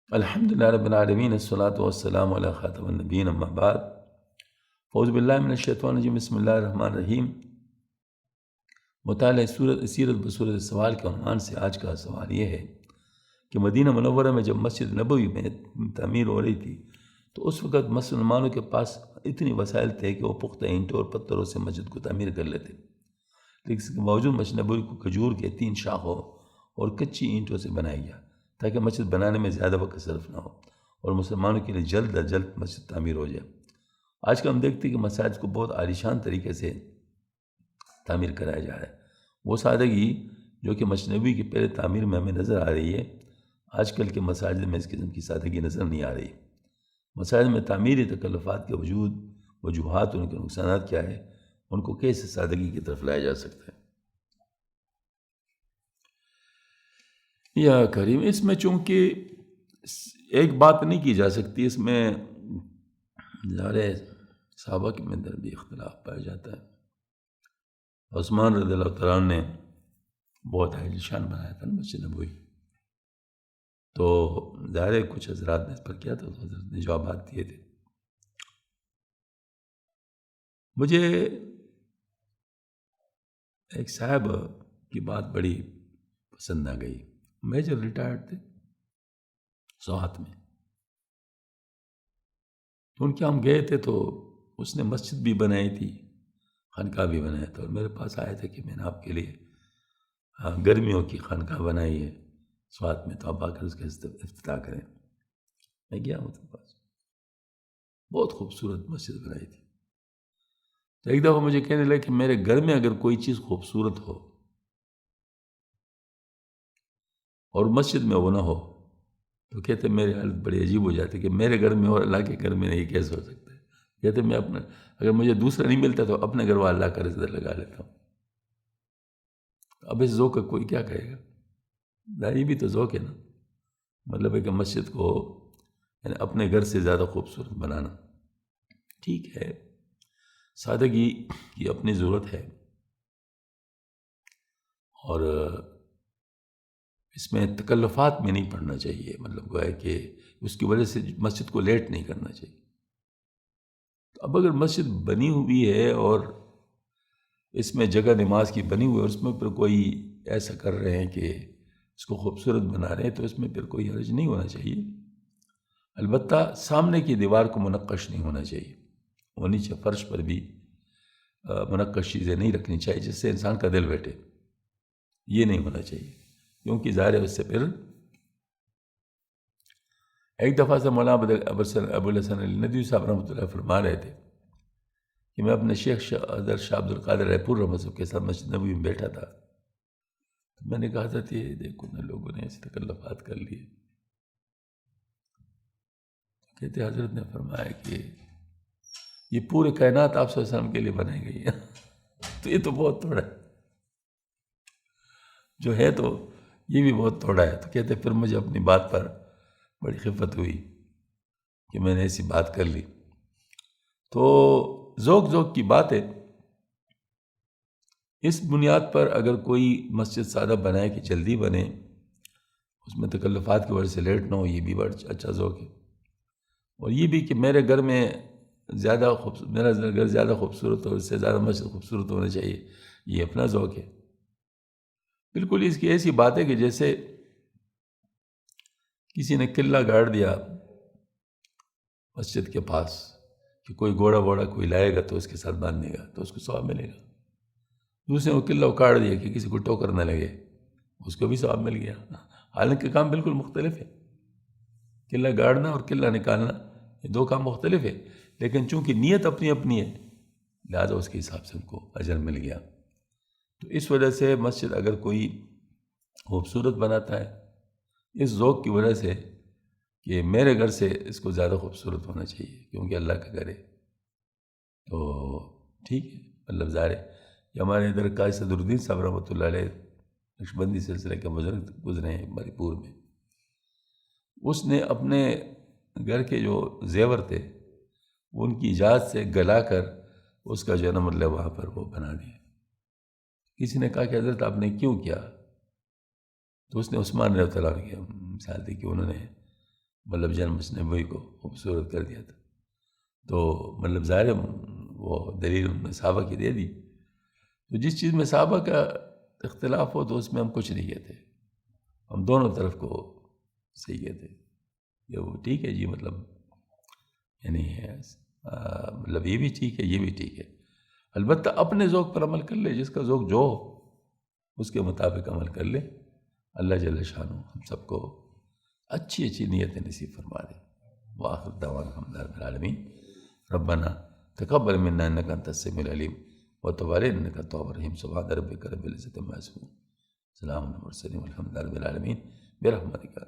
الحمدللہ رب العالمین، الصلاۃ والسلام علی خاتم النبیین، اما بعد، فاعوذ باللہ من الشیطان الرجیم، بسم اللہ الرحمن الرحیم۔ مطالعہ سیرت بصورت سوال کے عنوان سے آج کا سوال یہ ہے کہ مدینہ منورہ میں جب مسجد نبوی میں تعمیر ہو رہی تھی تو اس وقت مسلمانوں کے پاس اتنی وسائل تھے کہ وہ پختہ اینٹوں اور پتھروں سے مسجد کو تعمیر کر لیتے، لیکن اس کے باوجود مسجد نبوی کو کھجور کے 3 شاخوں اور کچی اینٹوں سے بنایا گیا تاکہ مسجد بنانے میں زیادہ وقت صرف نہ ہو اور مسلمانوں کے لیے جلد از جلد مسجد تعمیر ہو جائے۔ آج کل ہم دیکھتے ہیں کہ مساجد کو بہت عالیشان طریقے سے تعمیر کرایا جا رہا ہے۔ وہ سادگی جو کہ مسجد نبوی کی پہلے تعمیر میں ہمیں نظر آ رہی ہے، آج کل کے مساجد میں اس قسم کی سادگی نظر نہیں آ رہی۔ مساجد میں تعمیری تکلفات کے وجوہات، ان کے نقصانات کیا ہے، ان کو کیسے سادگی کی طرف لایا جا سکتا ہے۔ یا کریم، اس میں چونکہ ایک بات نہیں کی جا سکتی، اس میں ظاہر صحابہ کے اندر بھی اختلاف پایا جاتا ہے۔ عثمان رضی اللہ تعالیٰ عنہ نے بہت عالیشان بنایا تھا مسجد نبوی، تو ظاہر کچھ حضرات نے اس پر کیا تھا، تو حضرت نے جوابات دیے تھے۔ مجھے ایک صاحب کی بات بڑی پسند آ گئی، میجر ریٹائرڈ تھے سوات میں، تو ان کے ہم گئے تھے تو اس نے مسجد بھی بنائی تھی، خانقاہ بھی بنایا تھا، اور میرے پاس آئے تھے کہ میں نے آپ کے لیے گرمیوں کی خانقاہ بنائی ہے سوات میں، تو آپ آ کر اس کا افتتاح کریں۔ میں گیا ان کے پاس، بہت خوبصورت مسجد بنائی تھی۔ تو ایک دفعہ مجھے کہنے لگے کہ میرے گھر میں اگر کوئی چیز خوبصورت ہو اور مسجد میں وہ نہ ہو تو کہتے میری حالت بڑی عجیب ہو جاتی کہ میرے گھر میں اور اللہ کے گھر میں یہ کیسے ہو سکتا ہے۔ کہتے میں اگر مجھے دوسرا نہیں ملتا تو اپنے گھر والا اللہ کا رزق لگا لیتا ہوں۔ اب اس ذوق کا کوئی کیا کہے گا؟ یہ بھی تو ذوق ہے نا، مطلب ہے کہ مسجد کو یعنی اپنے گھر سے زیادہ خوبصورت بنانا۔ ٹھیک ہے، سادگی کی اپنی ضرورت ہے، اور اس میں تکلفات میں نہیں پڑنا چاہیے، مطلب وہ ہے کہ اس کی وجہ سے مسجد کو لیٹ نہیں کرنا چاہیے۔ تو اب اگر مسجد بنی ہوئی ہے اور اس میں جگہ نماز کی بنی ہوئی ہے اور اس میں پھر کوئی ایسا کر رہے ہیں کہ اس کو خوبصورت بنا رہے ہیں، تو اس میں پھر کوئی حرج نہیں ہونا چاہیے۔ البتہ سامنے کی دیوار کو منقش نہیں ہونا چاہیے، وہ نیچے فرش پر بھی منقش چیزیں نہیں رکھنی چاہیے جس سے انسان کا دل بیٹھے، یہ نہیں ہونا چاہیے، کیونکہ ظاہر ہے اس سے پھر ایک دفعہ سے مولانا ابو الحسن علی ندوی صاحب رحمۃ اللہ فرما رہے تھے کہ میں اپنے شیخ حضرت شاہ عبد القادر رائے پور رحمۃ اللہ کے ساتھ مسجد نبوی میں بیٹھا تھا، تو میں نے کہا تھا کہ دیکھو نا لوگوں نے ایسے تکلفات کر لیے۔ کہتے حضرت نے فرمایا کہ یہ پورے کائنات آپ صلی اللہ علیہ وسلم کے لیے بنائی گئی ہے، تو یہ تو بہت تھوڑا ہے، جو ہے تو یہ بھی بہت تھوڑا ہے۔ تو کہتے پھر مجھے اپنی بات پر بڑی خفت ہوئی کہ میں نے ایسی بات کر لی۔ تو ذوق کی بات ہے، اس بنیاد پر اگر کوئی مسجد سادہ بنائے کہ جلدی بنے، اس میں تکلفات کی وجہ سے لیٹ نہ ہو، یہ بھی بڑا اچھا ذوق ہے۔ اور یہ بھی کہ میرے گھر میں میرا گھر زیادہ خوبصورت ہو، اس سے زیادہ مسجد خوبصورت ہونا چاہیے، یہ اپنا ذوق ہے۔ بالکل اس کی ایسی بات ہے کہ جیسے کسی نے قلعہ گاڑ دیا مسجد کے پاس کہ کوئی گھوڑا کوئی لائے گا تو اس کے ساتھ باندھنے گا تو اس کو ثواب ملے گا، دوسرے وہ قلعہ اکاڑ دیا کہ کسی کو ٹوکر نہ لگے، اس کو بھی ثواب مل گیا۔ حالانکہ کام بالکل مختلف ہے، قلعہ گاڑنا اور قلعہ نکالنا یہ 2 کام مختلف ہے، لیکن چونکہ نیت اپنی اپنی ہے لہذا اس کے حساب سے ان کو اجر مل گیا۔ تو اس وجہ سے مسجد اگر کوئی خوبصورت بناتا ہے اس ذوق کی وجہ سے کہ میرے گھر سے اس کو زیادہ خوبصورت ہونا چاہیے کیونکہ اللہ کا گھر ہے، تو ٹھیک ہے۔ مطلب ظاہر ہے کہ ہمارے ادھر قاضی صدر الدین صاحب رحمۃ اللہ علیہ نقشبندی سلسلے کے بزرگ گزرے ہیں بری پور میں، اس نے اپنے گھر کے جو زیور تھے ان کی اجازت سے گلا کر اس کا جو ہے نا مطلب وہاں پر وہ بنا دیا۔ کسی نے کہا کہ حضرت آپ نے کیوں کیا؟ تو اس نے عثمان رضی اللہ عنہ کی مثال دی کہ انہوں نے مطلب جنم نبوی کو خوبصورت کر دیا تھا. تو مطلب ظاہر وہ دلیل ان نے صحابہ کی دے دی. تو جس چیز میں صحابہ کا اختلاف ہو تو اس میں ہم کچھ نہیں کہتے، ہم دونوں طرف کو صحیح کہتے کہ وہ ٹھیک ہے جی، مطلب یعنی مطلب یہ بھی ٹھیک ہے، یہ بھی ٹھیک ہے. البتہ اپنے ذوق پر عمل کر لے، جس کا ذوق جو ہو اس کے مطابق عمل کر لے. اللہ جل شانہ ہم سب کو اچھی اچھی نیتیں نصیب فرما دے. وآخر دعوانا الحمد للہ رب العالمین. ربنا تقبل منا انک انت السمیع العلیم وتب علینا انک التواب الرحیم. سبحان ربک رب العزۃ عما یصفون. سلام علی المرسلین والحمد للہ رب العالمین برحمتک.